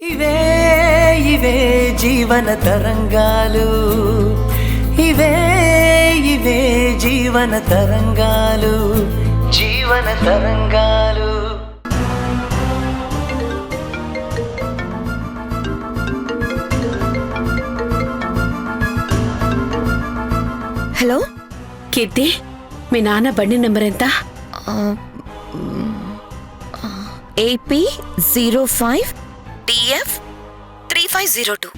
ఇవే ఇవే జీవన తరంగాలు, ఇవే ఇవే జీవన తరంగాలు, జీవన తరంగాలు. హలో కీర్తి, మీ నాన్న బండి నెంబర్ ఎంత? AP05 TF 3502.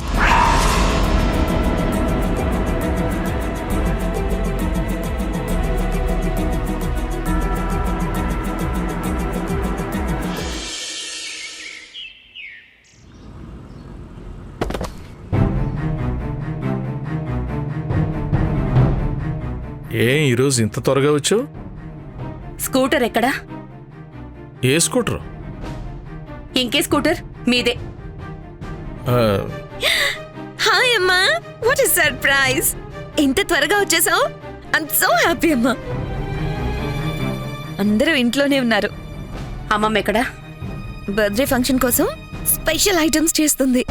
ఈరోజు ఇంత త్వరగా వచ్చావు? స్కూటర్ ఎక్కడా? ఏ స్కూటర్? ఇంకే స్కూటర్ మీదే. హాయ్ అమ్మా, వాట్ ఇస్ సర్ప్రైజ్! ఇంత త్వరగా వచ్చేసావు. ఐమ్ సో హ్యాపీ అమ్మా. అందరూ ఇంట్లోనే ఉన్నారు. అమ్మమ్మ ఎక్కడా? బర్త్డే ఫంక్షన్ కోసం స్పెషల్ ఐటమ్స్ చేస్తుంది.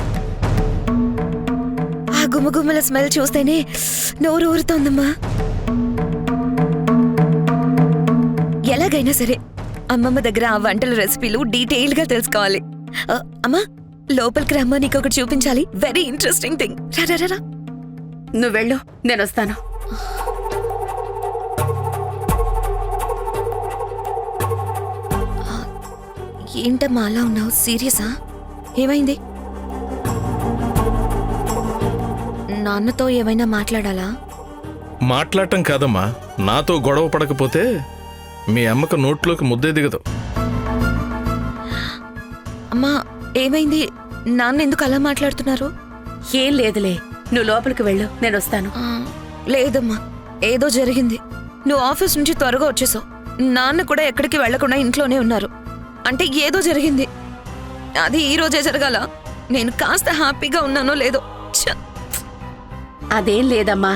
ఆ గుమగుమల స్మెల్ చూస్తేనే నోరు ఊరుతోందమ్మా. ఎలాగైనా సరే అమ్మమ్మ దగ్గర ఆ వంటల రెసిపీలు డీటెయిల్ గా తెలుసుకోవాలి. అమ్మా, లోపలికి రమ్మా, నీకు ఒకటి చూపించాలి. Very interesting thing. రా. నువ్వు వెళ్ళు, నేను వస్తాను. ఏంటమ్మా అలా ఉన్నావు? సీరియసా? ఏమైంది? నాన్నతో ఏమైనా మాట్లాడాలా? మాట్లాడటం కాదమ్మా, నాతో గొడవ పడకపోతే మీ అమ్మకు నోట్లోకి ముద్దే దిగదు. అమ్మా, ఏమైంది? నాన్న ఎందుకు అలా మాట్లాడుతున్నారు? ఏం లేదులే, నువ్వు లోపలికి వెళ్ళు, నేను వస్తాను. లేదమ్మా, ఏదో జరిగింది. నువ్వు ఆఫీస్ నుంచి త్వరగా వచ్చేసావు. నాన్న కూడా ఎక్కడికి వెళ్లకుండా ఇంట్లోనే ఉన్నారు. అంటే ఏదో జరిగింది. అది ఈ రోజే జరగాల. నేను కాస్త హ్యాపీగా ఉన్నానో లేదో. అదేం లేదమ్మా,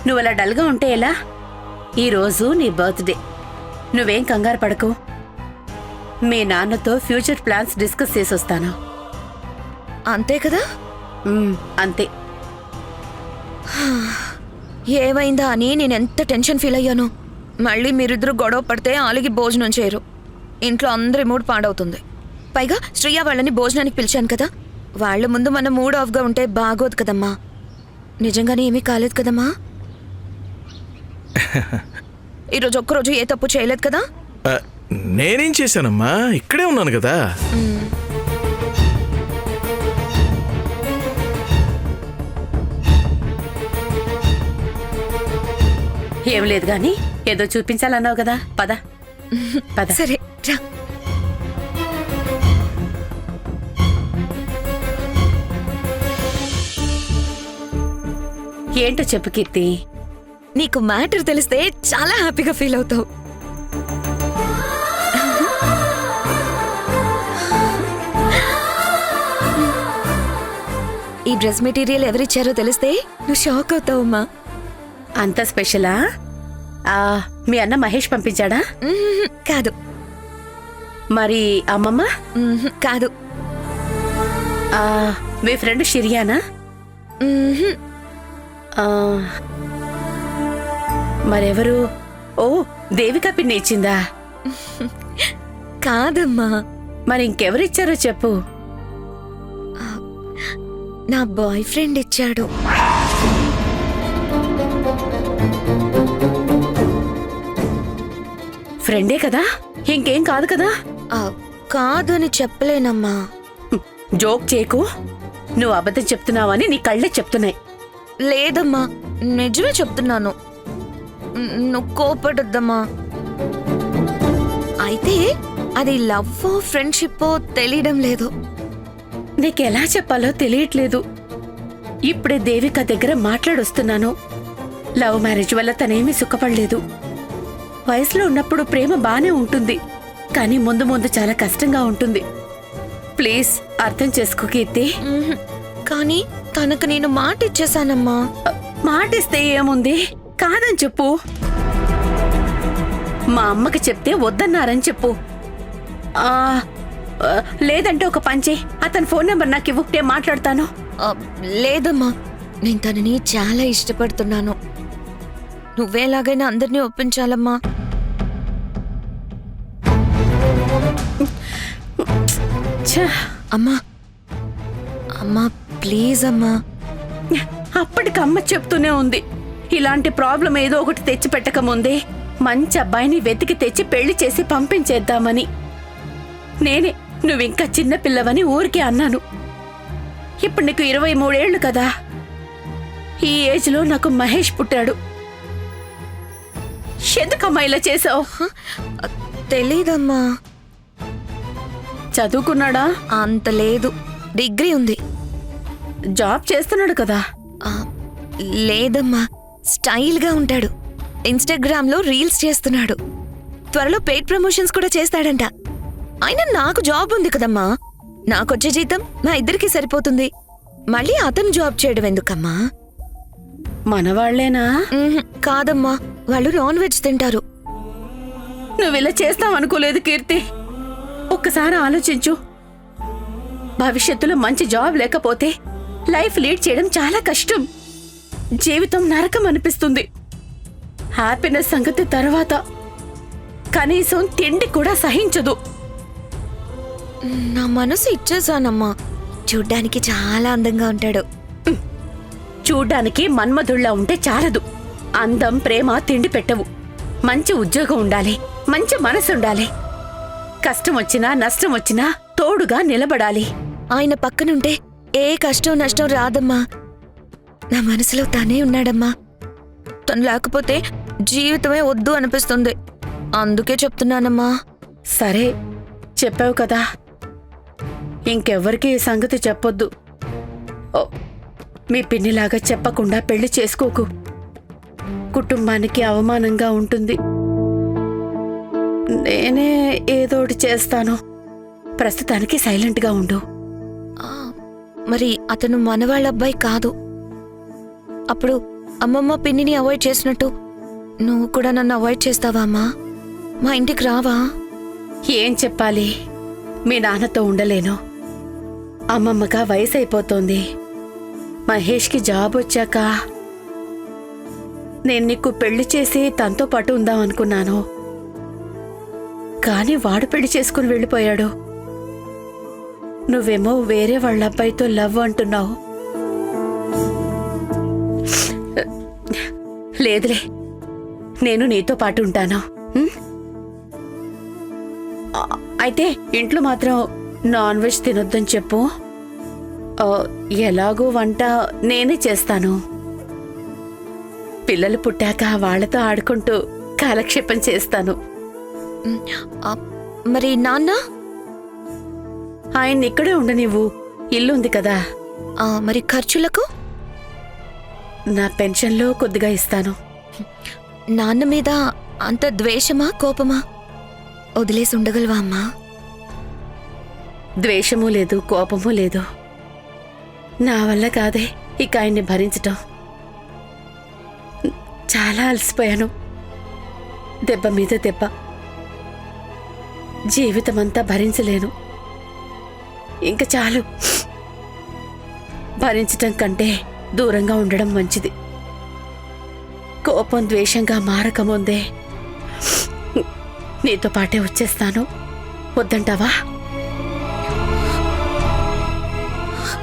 నువ్వు అలా డల్గా ఉంటే ఎలా? ఈరోజు నీ బర్త్డే. నువ్వేం కంగారు పడకు. మీ నాన్నతో ఫ్యూచర్ ప్లాన్స్ డిస్కస్ చేసి వస్తాను. అంతే కదా? అంతే. ఏమైందా అని నేనెంత టెన్షన్ ఫీల్ అయ్యాను. మళ్ళీ మీరిద్దరు గొడవ పడితే ఆలిగి భోజనం చేయరు. ఇంట్లో అందరి మూడ్ పాడవుతుంది. పైగా శ్రీయ వాళ్ళని భోజనానికి పిలిచాను కదా. వాళ్ళ ముందు మన మూడ్ ఆఫ్గా ఉంటే బాగోదు కదమ్మా. నిజంగానే ఏమీ కాలేదు కదమ్మా? ఈరోజు ఒక్కరోజు ఏ తప్పు చేయలేదు కదా? నేనేం చేశానమ్మా, ఇక్కడే ఉన్నాను కదా. ఏం లేదు గాని ఏదో చూపించాలన్నావు కదా, పద పద. సరే రా. ఏంటో చెప్పు కీర్తి. నీకు మ్యాటర్ తెలిస్తే చాలా హ్యాపీగా ఫీల్ అవుతావు. ఈ డ్రెస్ మెటీరియల్ ఎవరిచ్చారో తెలిస్తే నువ్వు షాక్ అవుతావమ్మా. అంత స్పెషలా? మీ అన్న మహేష్ పంపించాడా? కాదు. మరి అమ్మమ్మ? కాదు. మీ ఫ్రెండ్ షిరియానా? మరెవరు? ఓ, దేవిక పిన్ని ఇచ్చిందా? కాదమ్మా. మరి ఇంకెవరిచ్చారో చెప్పు. నా బాయ్ ఫ్రెండ్ ఇచ్చాడు. ఫ్రెండే కదా, ఇంకేం కాదు కదా? కాదని చెప్పలేనమ్మా. జోక్ చేయకు. నువ్వు అబద్ధం చెప్తున్నావని నీ కళ్ళే చెప్తున్నాయి. లేదమ్మా, నిజమే చెప్తున్నాను. నువ్వు కోపడొద్దమ్మా. అయితే అది లవ్ ఫ్రెండ్షిప్ తెలియడం లేదు. నీకెలా చెప్పాలో తెలియట్లేదు. ఇప్పుడే దేవిక దగ్గర మాట్లాడొస్తున్నాను. లవ్ మ్యారేజ్ వల్ల తనేమీ సుఖపడలేదు. వయసులో ఉన్నప్పుడు ప్రేమ బానే ఉంటుంది, కానీ ముందు ముందు చాలా కష్టంగా ఉంటుంది. ప్లీజ్ అర్థం చేసుకో కీర్తి. కానీ తనకు నేను మాట ఇచ్చేసానమ్మా. మాటిస్తే ఏముంది, కాదని చెప్పు. మా అమ్మకి చెప్తే వద్దన్నారని చెప్పు. లేదంటే ఒక పంచే అతని ఫోన్ నెంబర్ నాకు ఇవ్వు, నేను మాట్లాడతాను. ఆ, లేదమ్మా, నేను తనని చాలా ఇష్టపడుతున్నాను. నువ్వేలాగైనా అందరినీ ఒప్పించాలమ్మా. ఛ, అమ్మా అమ్మా ప్లీజ్ అమ్మా. అప్పటికి అమ్మ చెప్తూనే ఉంది, ఇలాంటి ప్రాబ్లం ఏదో ఒకటి తెచ్చి పెట్టకముందే మంచి అబ్బాయిని వెతికి తెచ్చి పెళ్లి చేసి పంపించేద్దామని. నేనే నువ్వింకా చిన్నపిల్లవని ఊరికే అన్నాను. ఇప్పుడు నీకు 23 ఏళ్ళు కదా. ఈ ఏజ్లో నాకు మహేష్ పుట్టాడు. ఎందుకమ్మా ఇలా చేసావు? తెలీదమ్మా. చదువుకున్నాడా? అంత లేదు, డిగ్రీ ఉంది. జాబ్ చేస్తున్నాడు కదా. ఆ, లేదమ్మా, స్టైల్గా ఉంటాడు. ఇన్స్టాగ్రామ్లో రీల్స్ చేస్తున్నాడు. త్వరలో పెయిడ్ ప్రమోషన్స్ కూడా చేస్తాడంట. అయినా నాకు జాబ్ ఉంది కదమ్మా, నాకొచ్చే జీతం మా ఇద్దరికి సరిపోతుంది. మళ్ళీ అతను జాబ్ చేయడం ఎందుకమ్మా? మనవాళ్లేనా? కాదమ్మా, వాళ్ళు నాన్ వెజ్ తింటారు. నువ్విలా చేస్తావనుకోలేదు కీర్తి. ఒక్కసారి ఆలోచించు. భవిష్యత్తులో మంచి జాబ్ లేకపోతే లైఫ్ లీడ్ చేయడం చాలా కష్టం. జీవితం నరకం అనిపిస్తుంది. హ్యాపీనెస్ సంగతి తర్వాత, కనీసం తిండి కూడా సహించదు. నా మనసు ఇచ్చేసానమ్మా. చూడ్డానికి చాలా అందంగా ఉంటాడు. చూడ్డానికి మన్మధుళ్లా ఉంటే చాలదు. అందం, ప్రేమ తిండి పెట్టవు. మంచి ఉద్యోగం ఉండాలి, మంచి మనసు ఉండాలి. కష్టం వచ్చినా నష్టం వచ్చినా తోడుగా నిలబడాలి. ఆయన పక్కనుంటే ఏ కష్టం నష్టం రాదమ్మా. నా మనసులో తనే ఉన్నాడమ్మా. తను లేకపోతే జీవితమే వద్దు అనిపిస్తుంది. అందుకే చెప్తున్నానమ్మా. సరే, చెప్పావు కదా, ఇంకెవ్వరికి ఈ సంగతి చెప్పొద్దు. ఓ, మీ పిన్నిలాగా చెప్పకుండా పెళ్లి చేసుకోకు. కుటుంబానికి అవమానంగా ఉంటుంది. నేనే ఏదోటి చేస్తాను. ప్రస్తుతానికి సైలెంట్గా ఉండు. ఆ, మరి అతను మనవాళ్ళ అబ్బాయి కాదు. అప్పుడు అమ్మమ్మ పిన్నిని అవాయిడ్ చేసినట్టు నువ్వు కూడా నన్ను అవాయిడ్ చేస్తావా అమ్మా? మా ఇంటికి రావా? ఏం చెప్పాలి? మీ నాన్నతో ఉండలేను. అమ్మమ్మగా వయసు అయిపోతోంది. మహేష్కి జాబ్ వచ్చాక నేను నీకు పెళ్లి చేసి తనతో పాటు ఉందాం అనుకున్నాను. కానీ వాడు పెళ్లి చేసుకుని వెళ్ళిపోయాడు. నువ్వేమో వేరే వాళ్ళ అబ్బాయితో లవ్ అంటున్నావు. లేదులే, నేను నీతో పాటు ఉంటాను. అయితే ఇంట్లో మాత్రం నాన్ వెజ్ తినొద్దని చెప్పు. ఎలాగో వంట నేనే చేస్తాను. పిల్లలు పుట్టాక వాళ్లతో ఆడుకుంటూ కాలక్షేపం చేస్తాను. ఆ, మరి నాన్న? ఆయన్ని ఇక్కడే ఉండనివ్వు, ఇల్లుంది కదా. మరి ఖర్చులకు? నా పెన్షన్లో కొద్దిగా ఇస్తాను. నాన్న మీద అంత ద్వేషమా కోపమా? వదిలేసి ఉండగలవా అమ్మా? ద్వేషమూ లేదు, కోపమూ లేదు. నా వల్ల కాదే ఇక ఆయన్ని భరించటం. చాలా అలసిపోయాను. దెబ్బ మీద దెబ్బ. జీవితమంతా భరించలేను. ఇంక చాలు. భరించటం కంటే దూరంగా ఉండడం మంచిది. కోపం ద్వేషంగా మారకముందే నీతో పాటే వచ్చేస్తాను. వద్దంటావా?